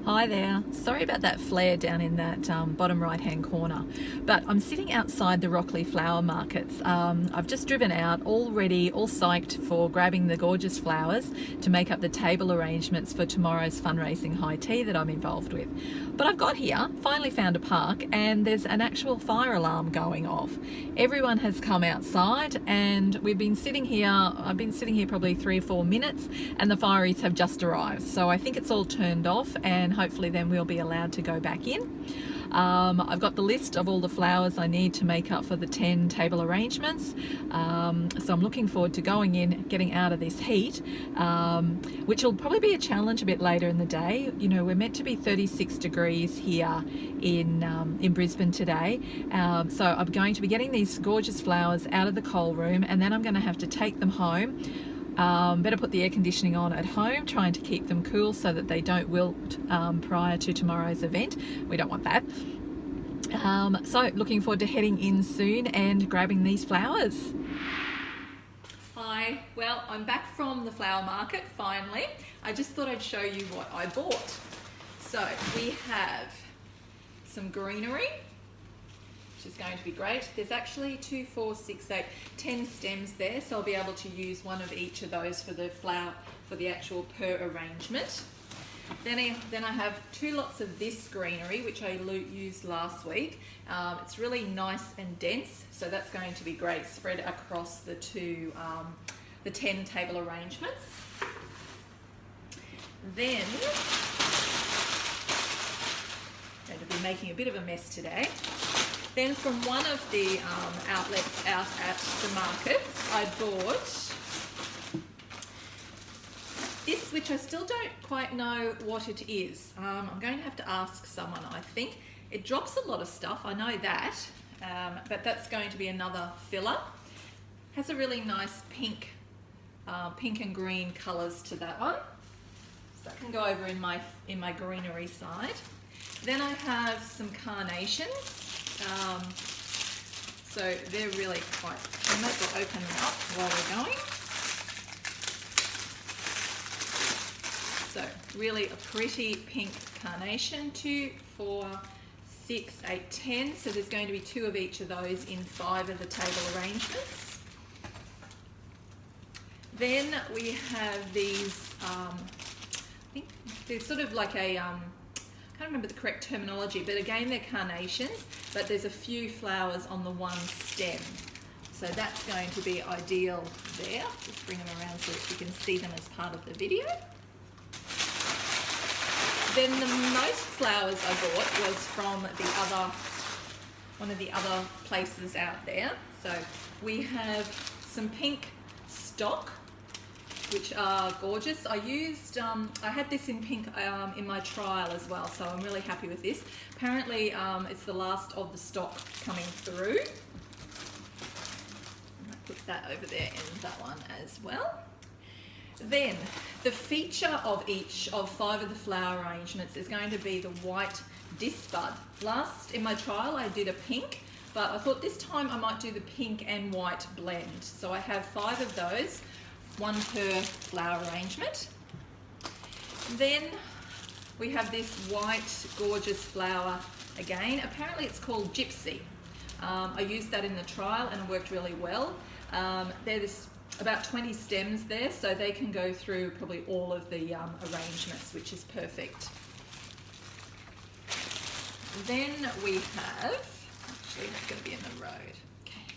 Hi there. Sorry about that flare down in that bottom right hand corner, but I'm sitting outside the Rockley flower markets. I've just driven out, all ready, all psyched for grabbing the gorgeous flowers to make up the table arrangements for tomorrow's fundraising high tea that I'm involved with. But I've got here, finally found a park, and there's an actual fire alarm going off. Everyone has come outside and we've been sitting here, I've been sitting here probably 3 or 4 minutes, and the fireys have just arrived. So I think it's all turned off, and hopefully then we'll be allowed to go back in. I've got the list of all the flowers I need to make up for the 10 table arrangements. So I'm looking forward to going in, getting out of this heat, which will probably be a challenge a bit later in the day. You know, we're meant to be 36 degrees here in Brisbane today. So I'm going to be getting these gorgeous flowers out of the coal room, and then I'm going to have to take them home. Better put the air conditioning on at home, trying to keep them cool so that they don't wilt prior to tomorrow's event. We don't want that. So looking forward to heading in soon and grabbing these flowers. Hi, well, I'm back from the flower market finally. I just thought I'd show you what I bought. So we have some greenery, which is going to be great. There's actually 2, 4, 6, 8, 10 stems there, so I'll be able to use one of each of those for the flower, for the actual per arrangement. Then I have 2 lots of this greenery, which I used last week. It's really nice and dense, so that's going to be great spread across the 10 table arrangements. Then I'm going to be making a bit of a mess today. Then from one of the outlets out at the markets, I bought this, which I still don't quite know what it is. I'm going to have to ask someone, I think. It drops a lot of stuff, I know that, but that's going to be another filler. Has a really nice pink and green colours to that one. So that can go over in my greenery side. Then I have some carnations. So they're really quite, I might as well open them up while we're going. So really a pretty pink carnation, 2, 4, 6, 8, 10. So there's going to be 2 of each of those in 5 of the table arrangements. Then we have these, I think they're sort of like a, I can't remember the correct terminology, but again they're carnations, but there's a few flowers on the one stem. So that's going to be ideal there. Just bring them around so that you can see them as part of the video. Then the most flowers I bought was from one of the other places out there. So we have some pink stock, which are gorgeous. I had this in pink in my trial as well, so I'm really happy with this. Apparently it's the last of the stock coming through. I'll put that over there and that one as well. Then the feature of each of 5 of the flower arrangements is going to be the white disc bud. Last in my trial I did a pink, but I thought this time I might do the pink and white blend. So I have 5 of those, 1 per flower arrangement. Then we have this white gorgeous flower again. Apparently it's called Gypsy. I used that in the trial and it worked really well. There's about 20 stems there, so they can go through probably all of the arrangements, which is perfect. Then we have, actually it's going to be in the road. Okay.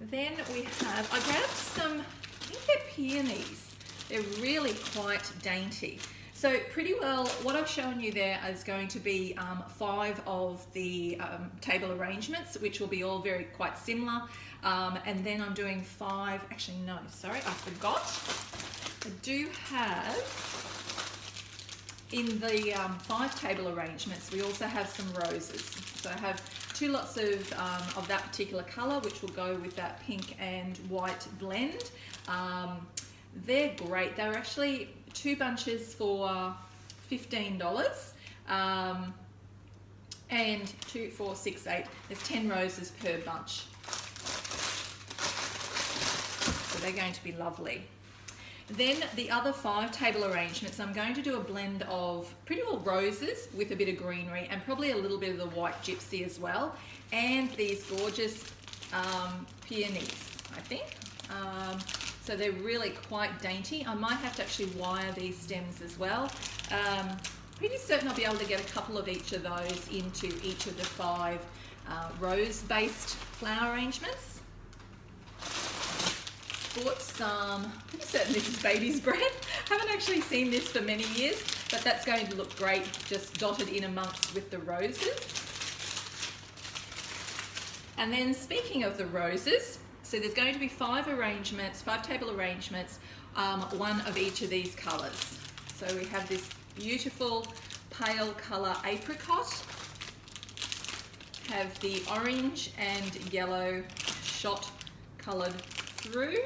Then we have, I grabbed some, I think they're peonies. They're really quite dainty. So pretty well, what I've shown you there is going to be 5 of the table arrangements, which will be all quite similar. And then I'm doing 5, actually no, sorry, I forgot. I do have, in the 5 table arrangements, we also have some roses. So I have 2 lots of that particular colour, which will go with that pink and white blend. They're great. They're actually 2 bunches for $15. And 2, 4, 6, 8. There's 10 roses per bunch. So they're going to be lovely. Then the other 5 table arrangements, I'm going to do a blend of pretty well roses with a bit of greenery and probably a little bit of the white gypsy as well, and these gorgeous peonies, I think. So they're really quite dainty. I might have to actually wire these stems as well. Pretty certain I'll be able to get a couple of each of those into each of the 5 rose-based flower arrangements. Bought some, pretty certain this is baby's breath. Haven't actually seen this for many years, but that's going to look great just dotted in amongst with the roses. And then speaking of the roses, so there's going to be 5 arrangements, 5 table arrangements, 1 of each of these colours. So we have this beautiful pale colour apricot, have the orange and yellow shot coloured through.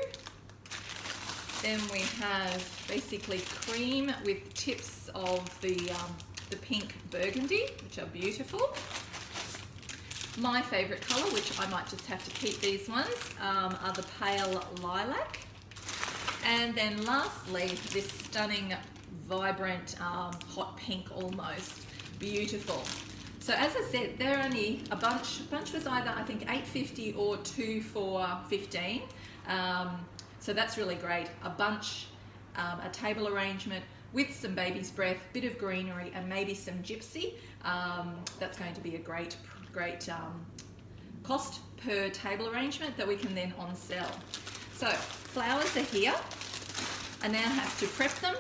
Then we have basically cream with tips of the pink burgundy, which are beautiful. My favourite colour, which I might just have to keep these ones, are the pale lilac. And then lastly, this stunning, vibrant, hot pink almost. Beautiful. So as I said, they're only a bunch. A bunch was either, I think, $8.50 or 2 for $15. So that's really great. A bunch, a table arrangement with some baby's breath, bit of greenery, and maybe some gypsy. That's going to be a great cost per table arrangement that we can then on sell. So flowers are here. I now have to prep them.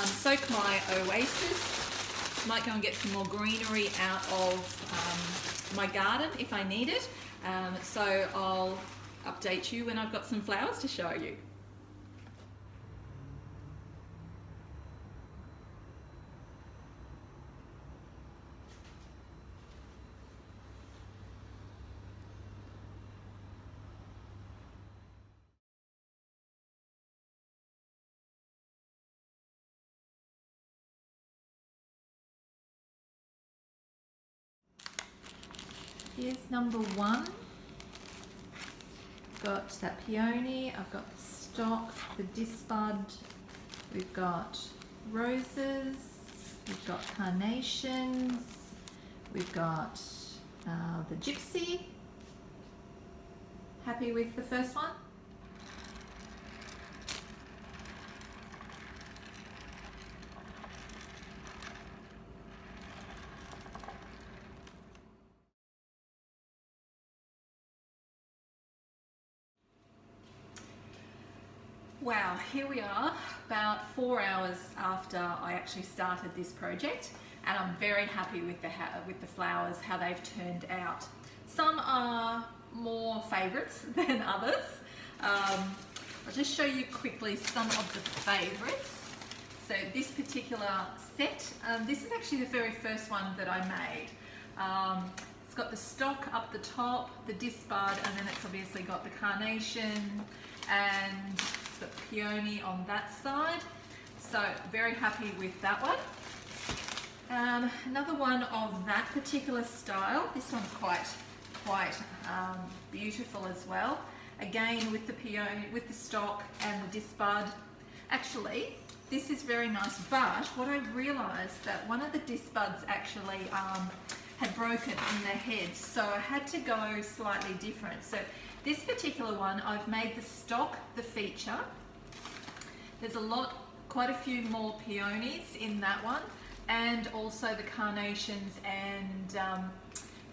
Soak my oasis. Might go and get some more greenery out of my garden if I need it. So I'll update you when I've got some flowers to show you. Here's number 1. Got that peony, I've got the stock, the disbud, we've got roses, we've got carnations, we've got the gypsy. Happy with the first one? Wow, here we are about 4 hours after I actually started this project, and I'm very happy with the flowers, how they've turned out. Some are more favourites than others. I'll just show you quickly some of the favourites. So this particular set, this is actually the very first one that I made. It's got the stock up the top, the disbud, and then it's obviously got the carnation and the peony on that side. So very happy with that one. Another one of that particular style. This one's quite beautiful as well. Again with the peony, with the stock and the disbud. Actually, this is very nice, but what I realised that one of the disbuds actually had broken in the head, so I had to go slightly different. So this particular one, I've made the stock the feature. There's quite a few more peonies in that one, and also the carnations and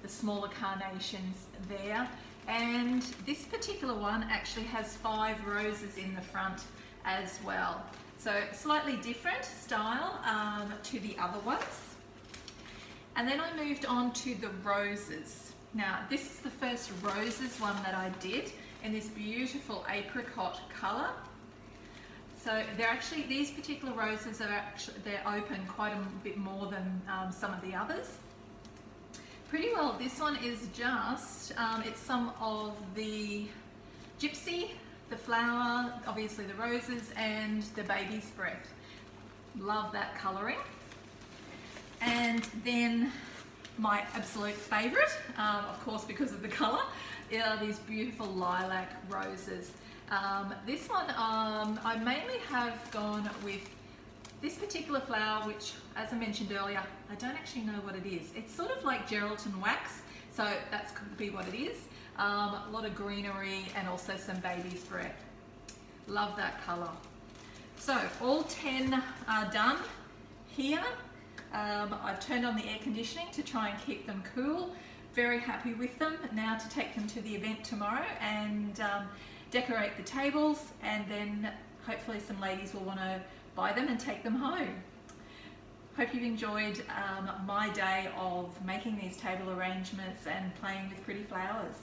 the smaller carnations there. And this particular one actually has 5 roses in the front as well. So slightly different style to the other ones. And then I moved on to the roses. Now this is the first roses one that I did in this beautiful apricot colour. So they're actually, these particular roses are actually, they're open quite a bit more than some of the others. Pretty well, this one is just, it's some of the gypsy, the flower, obviously the roses, and the baby's breath. Love that colouring. And then my absolute favourite, of course because of the colour, are these beautiful lilac roses. This one, I mainly have gone with this particular flower, which, as I mentioned earlier, I don't actually know what it is. It's sort of like gelatin wax, so that could be what it is. A lot of greenery and also some baby's breath. Love that colour. So all 10 are done here. I've turned on the air conditioning to try and keep them cool. Very happy with them. Now to take them to the event tomorrow and decorate the tables, and then hopefully some ladies will want to buy them and take them home. Hope you've enjoyed my day of making these table arrangements and playing with pretty flowers.